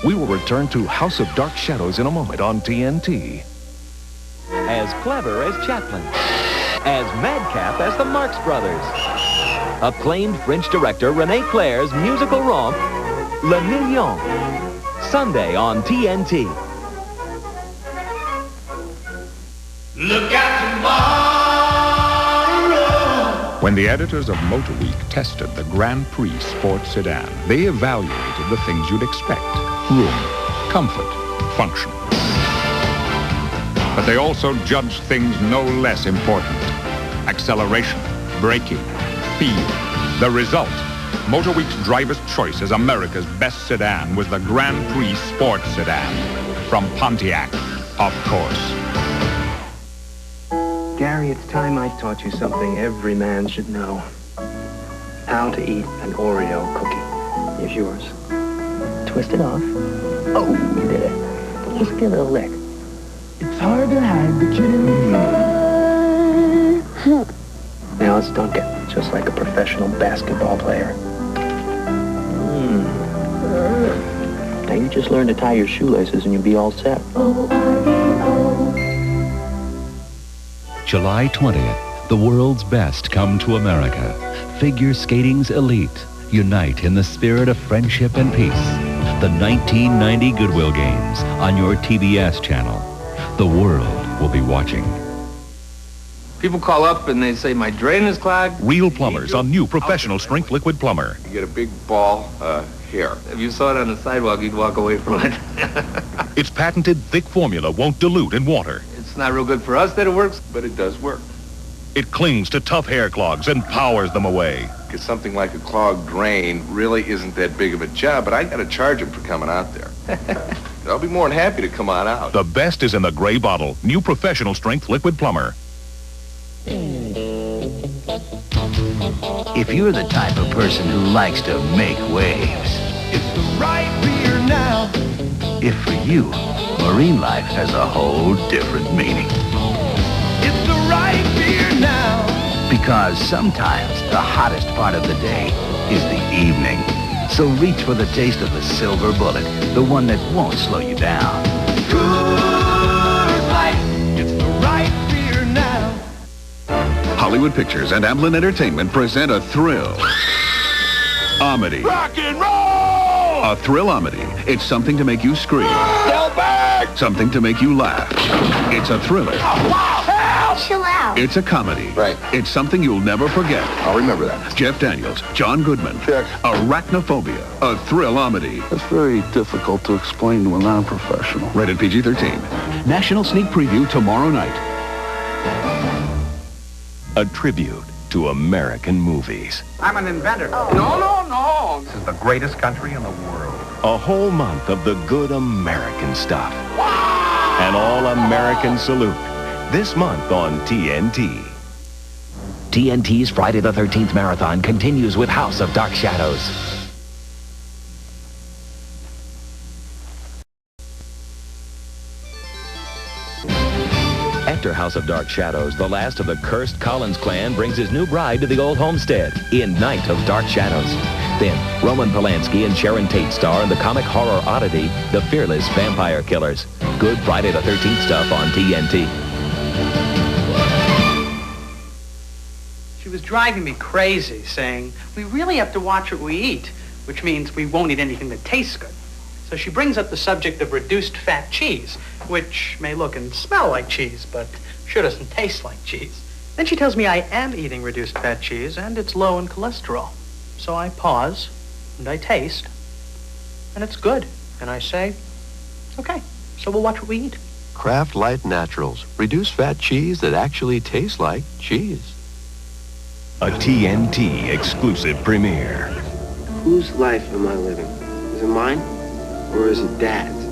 We will return to House of Dark Shadows in a moment on TNT. As clever as Chaplin. As madcap as the Marx Brothers. Acclaimed French director René Clair's musical romp, Le Million. Sunday on TNT. Look out tomorrow. When the editors of Motor Week tested the Grand Prix sports sedan, they evaluated the things you'd expect. Room, comfort, function. But they also judged things no less important. Acceleration, braking, feel. The result, Motor Week's driver's choice as America's best sedan was the Grand Prix sports sedan. From Pontiac, of course. Gary, it's time I taught you something every man should know. How to eat an Oreo cookie. Here's yours. Twist it off. Oh, you did it. Just give it a lick. It's hard to hide the kid inside. Now let's dunk it, just like a professional basketball player. Now you just learn to tie your shoelaces and you'll be all set. July 20th, the world's best come to America. Figure skating's elite unite in the spirit of friendship and peace. The 1990 Goodwill Games on your TBS channel. The world will be watching. People call up and they say, my drain is clogged. Real plumbers on new professional strength Liquid-Plumr. You get a big ball here. If you saw it on the sidewalk, you'd walk away from it. Its patented thick formula won't dilute in water. It's not real good for us that it works. But it does work. It clings to tough hair clogs and powers them away. Because something like a clogged drain really isn't that big of a job, but I got to charge him for coming out there. I'll be more than happy to come on out. The best is in the gray bottle. New professional strength Liquid-Plumr. If you're the type of person who likes to make waves, It's the right beer now. if for you, marine life has a whole different meaning. It's the right beer now. Because sometimes the hottest part of the day is the evening. So reach for the taste of the silver bullet, the one that won't slow you down. Coors Light. It's the right beer now. Hollywood Pictures and Amblin Entertainment present a thrill-omedy. Rock and roll. A thrill-omedy. It's something to make you scream. Hell back. Something to make you laugh. It's a thriller. Oh, wow. Help. Chill out. It's a comedy. Right. It's something you'll never forget. I'll remember that. Jeff Daniels, John Goodman. Check. Arachnophobia. A thrill-omedy. That's very difficult to explain to a non-professional. Rated PG-13. National sneak preview tomorrow night. A tribute to American movies. I'm an inventor. Oh. No, no, no. This is the greatest country in the world. A whole month of the good American stuff. Wow! An all-American salute. This month on TNT. TNT's Friday the 13th Marathon continues with House of Dark Shadows. After House of Dark Shadows, the last of the cursed Collins clan brings his new bride to the old homestead in Night of Dark Shadows. Then, Roman Polanski and Sharon Tate star in the comic horror oddity, The Fearless Vampire Killers. Good Friday the 13th stuff on TNT. She was driving me crazy, saying, we really have to watch what we eat, which means we won't eat anything that tastes good. So she brings up the subject of reduced fat cheese, which may look and smell like cheese, but sure doesn't taste like cheese. Then she tells me I am eating reduced fat cheese, and it's low in cholesterol. So I pause, and I taste, and it's good. And I say, okay, so we'll watch what we eat. Kraft Light Naturals. Reduced fat cheese that actually tastes like cheese. A TNT exclusive premiere. Whose life am I living? Is it mine, or is it Dad's?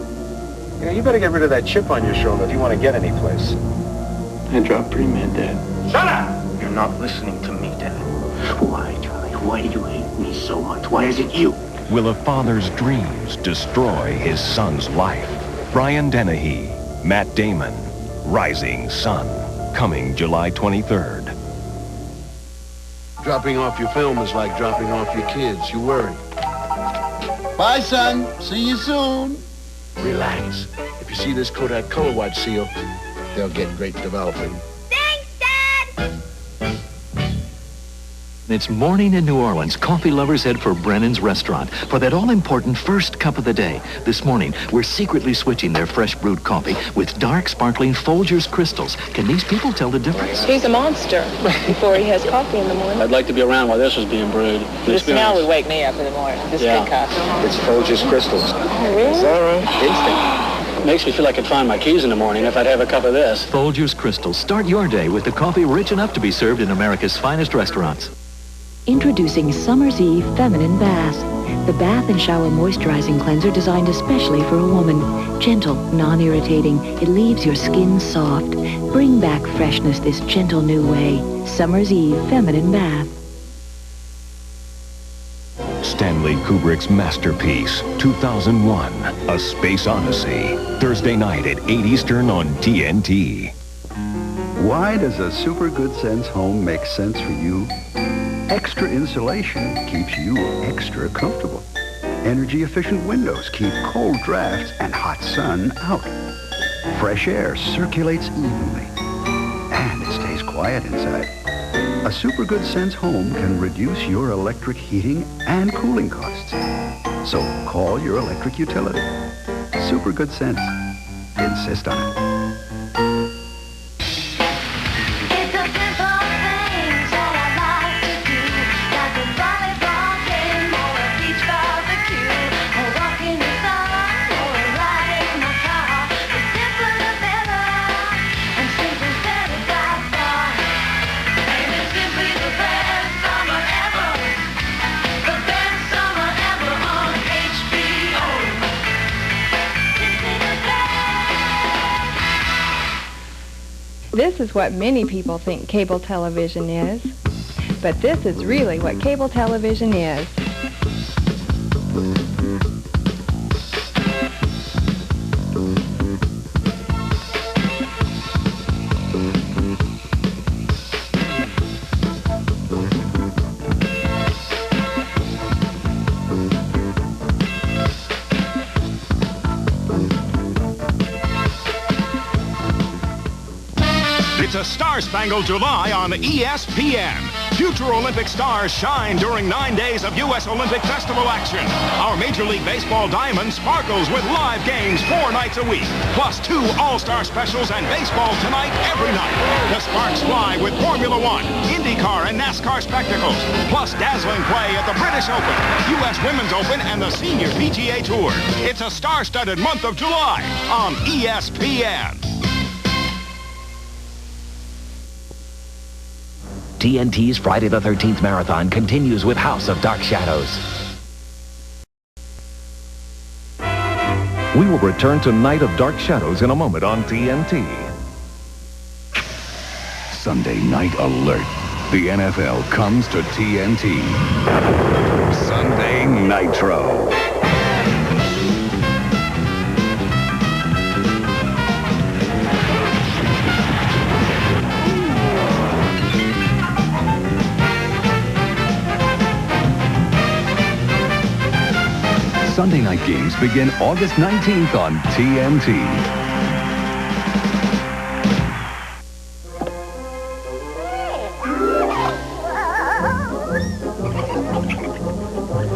You know, you better get rid of that chip on your shoulder if you want to get any place. I dropped Prix, Dad. Shut up! You're not listening to me, Dad. Why, Charlie? Why do you hate me so much? Why is it you? Will a father's dreams destroy his son's life? Brian Dennehy, Matt Damon, Rising Sun, coming July 23rd. Dropping off your film is like dropping off your kids. You worry. Bye, son. See you soon. Relax. If you see this Kodak Colorwatch seal, they'll get great development. It's morning in New Orleans. Coffee lovers head for Brennan's Restaurant for that all-important first cup of the day. This morning, we're secretly switching their fresh brewed coffee with dark, sparkling Folgers crystals. Can these people tell the difference? He's a monster before he has coffee in the morning. I'd like to be around while this was being brewed. The smell would wake me up in the morning. This concoction. It's Folgers crystals. Oh, really? Is that right? Instant. Makes me feel like I'd find my keys in the morning if I'd have a cup of this. Folgers crystals. Start your day with the coffee rich enough to be served in America's finest restaurants. Introducing Summer's Eve Feminine Bath. The bath and shower moisturizing cleanser designed especially for a woman. Gentle, non-irritating. It leaves your skin soft. Bring back freshness this gentle new way. Summer's Eve Feminine Bath. Stanley Kubrick's masterpiece, 2001, A Space Odyssey. Thursday night at 8 Eastern on TNT. Why does a Super Good Sense home make sense for you? Extra insulation keeps you extra comfortable. Energy-efficient windows keep cold drafts and hot sun out. Fresh air circulates evenly. And it stays quiet inside. A Super Good Sense home can reduce your electric heating and cooling costs. So call your electric utility. Super Good Sense. Insist on it. This is what many people think cable television is, but this is really what cable television is. It's a Star-Spangled July on ESPN. Future Olympic stars shine during 9 days of U.S. Olympic Festival action. Our Major League Baseball diamond sparkles with live games 4 nights a week, plus 2 All-Star specials and baseball tonight every night. The sparks fly with Formula One, IndyCar, and NASCAR spectacles, plus dazzling play at the British Open, U.S. Women's Open, and the Senior PGA Tour. It's a star-studded month of July on ESPN. TNT's Friday the 13th Marathon continues with House of Dark Shadows. We will return to Night of Dark Shadows in a moment on TNT. Sunday night alert. The NFL comes to TNT. Sunday Nitro. Sunday night games begin August 19th on TNT.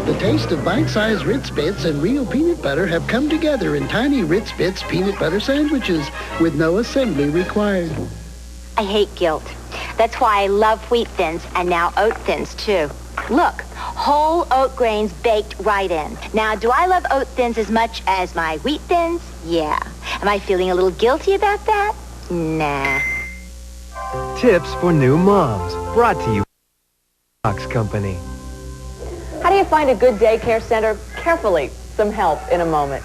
The taste of bite-sized Ritz Bits and real peanut butter have come together in tiny Ritz Bits peanut butter sandwiches with no assembly required. I hate guilt. That's why I love Wheat Thins and now Oat Thins, too. Look, whole oat grains baked right in. Now, do I love Oat Thins as much as my Wheat Thins? Yeah. Am I feeling a little guilty about that? Nah. Tips for new moms, brought to you by Clorox Company. How do you find a good daycare center? Carefully. Some help in a moment.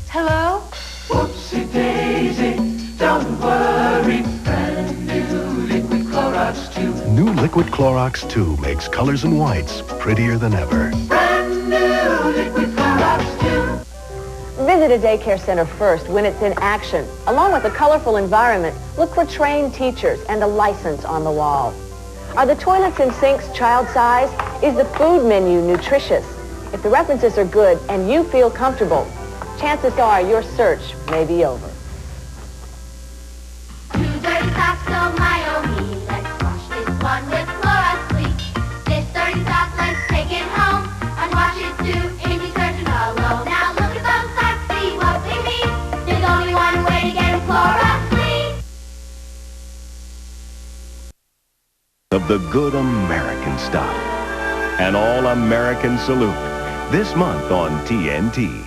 Hello? Whoopsie daisy, don't worry. Brand new Liquid Clorox 2. New Liquid Clorox 2 makes colors and whites prettier than ever. Brand new Liquid Clorox 2. Visit a daycare center first when it's in action. Along with a colorful environment, look for trained teachers and a license on the wall. Are the toilets and sinks child size? Is the food menu nutritious? If the references are good and you feel comfortable, chances are your search may be over. Two dirty socks, oh my, oh me. Let's wash this one with Clorox bleach. This dirty sock, let's take it home and wash it too in detergent alone. Now look at those socks, see what they mean. There's only one way to get them Clorox clean. Of the good American stuff. An all-American salute. This month on TNT.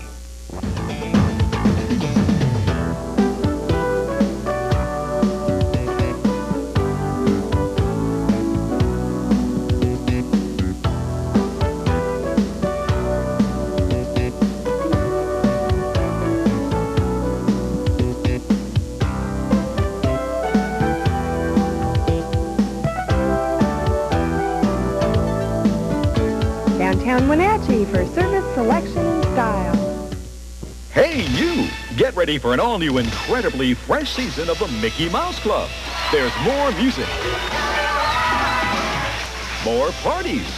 Downtown Wenatchee for service, selection, and style. Hey, you! Get ready for an all-new, incredibly fresh season of the Mickey Mouse Club. There's more music. More parties.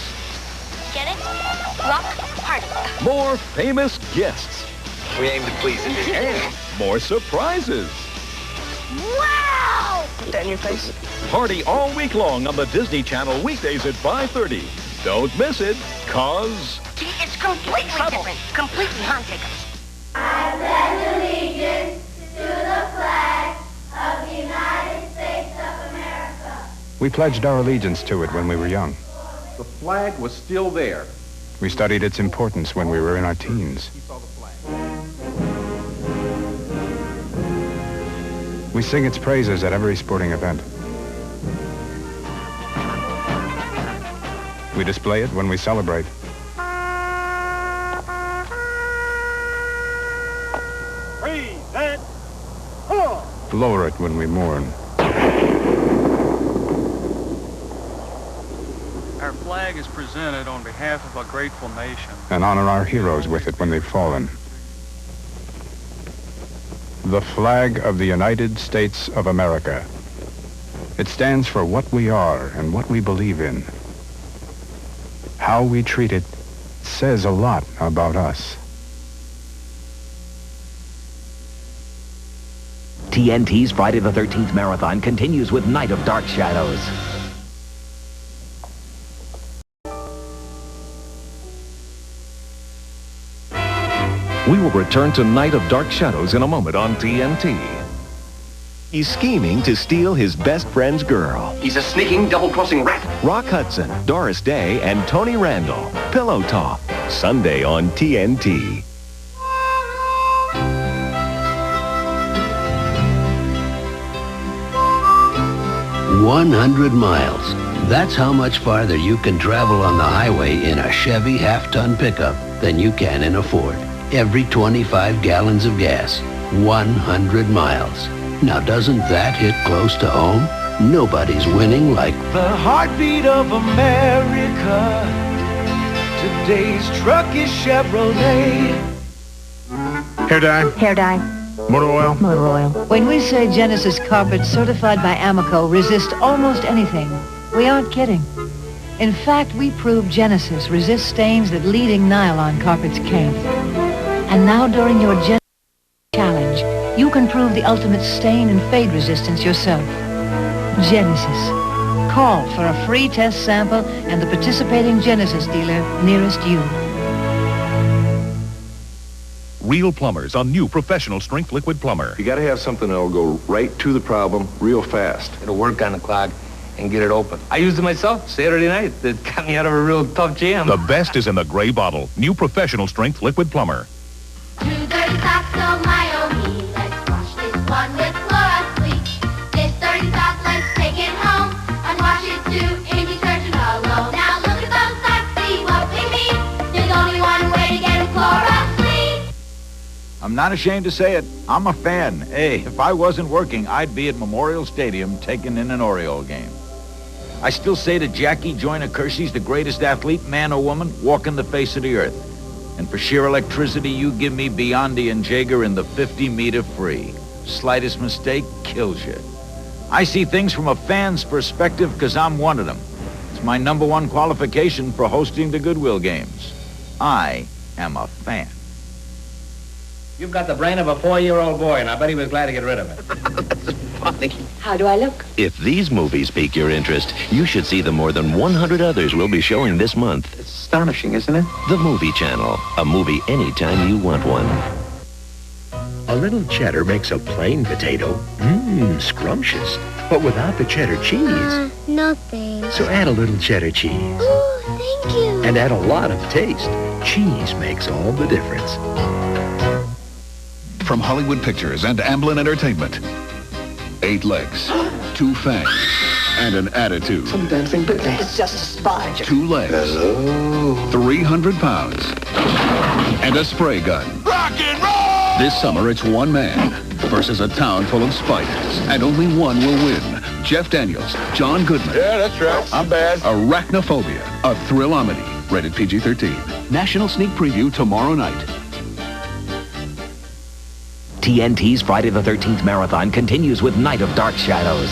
Get it? Rock party. More famous guests. We aim to please it. And more surprises. Wow! Put that in your face. Party all week long on the Disney Channel weekdays at 5:30. Don't miss it, 'cause It's completely different. Completely haunted. I pledge allegiance to the flag of the United States of America. We pledged our allegiance to it when we were young. The flag was still there. We studied its importance when we were in our teens. We sing its praises at every sporting event. We display it when we celebrate. Lower it when we mourn. Our flag is presented on behalf of a grateful nation. And honor our heroes with it when they've fallen. The flag of the United States of America. It stands for what we are and what we believe in. How we treat it says a lot about us. TNT's Friday the 13th Marathon continues with Night of Dark Shadows. We will return to Night of Dark Shadows in a moment on TNT. He's scheming to steal his best friend's girl. He's a sneaking, double-crossing rat. Rock Hudson, Doris Day, and Tony Randall. Pillow Talk. Sunday on TNT. 100 miles. That's how much farther you can travel on the highway in a Chevy half-ton pickup than you can in a Ford. Every 25 gallons of gas. 100 miles. Now doesn't that hit close to home? Nobody's winning like the heartbeat of America. Today's truck is Chevrolet. Hair dye. Hair dye. Motor oil. Motor oil. When we say Genesis carpets certified by Amoco resist almost anything, we aren't kidding. In fact, we prove Genesis resists stains that leading nylon carpets can't. And now during your Genesis challenge, you can prove the ultimate stain and fade resistance yourself. Genesis. Call for a free test sample and the participating Genesis dealer nearest you. Real Plumbers, a new professional strength liquid plumber. You gotta have something that'll go right to the problem real fast. It'll work on the clog and get it open. I used it myself Saturday night. It got me out of a real tough jam. The best is in the gray bottle. New professional strength liquid plumber. Two dirty socks, oh my, oh me. Let's wash this one with Clorox bleach. This dirty sock, let's take it home and wash it too in detergent alone. Now look at those socks, see what they mean. There's only one way to get them Clorox clean. I'm not ashamed to say it. I'm a fan. Hey, if I wasn't working, I'd be at Memorial Stadium taking in an Oreo game. I still say that Jackie Joyner Kersey's the greatest athlete, man or woman, walking the face of the earth. And for sheer electricity, you give me Biondi and Jaeger in the 50-meter free. Slightest mistake kills you. I see things from a fan's perspective because I'm one of them. It's my #1 qualification for hosting the Goodwill Games. I am a fan. You've got the brain of a 4-year-old boy, and I bet he was glad to get rid of it. Funny. How do I look? If these movies pique your interest, you should see the more than 100 others we'll be showing this month. It's astonishing, isn't it? The Movie Channel. A movie anytime you want one. A little cheddar makes a plain potato, scrumptious. But without the cheddar cheese. No thanks. So add a little cheddar cheese. Ooh, thank you. And add a lot of taste. Cheese makes all the difference. From Hollywood Pictures and Amblin Entertainment. 8 legs, 2 fangs, and an attitude. Some dancing baby. It's just a sponge. 2 legs. Hello. 300 pounds. And a spray gun. Rock and roll! This summer, it's one man versus a town full of spiders. And only one will win. Jeff Daniels, John Goodman. Yeah, that's right. I'm bad. Arachnophobia, a thrill-omedy. Rated PG-13. National sneak preview tomorrow night. TNT's Friday the 13th Marathon continues with Night of Dark Shadows.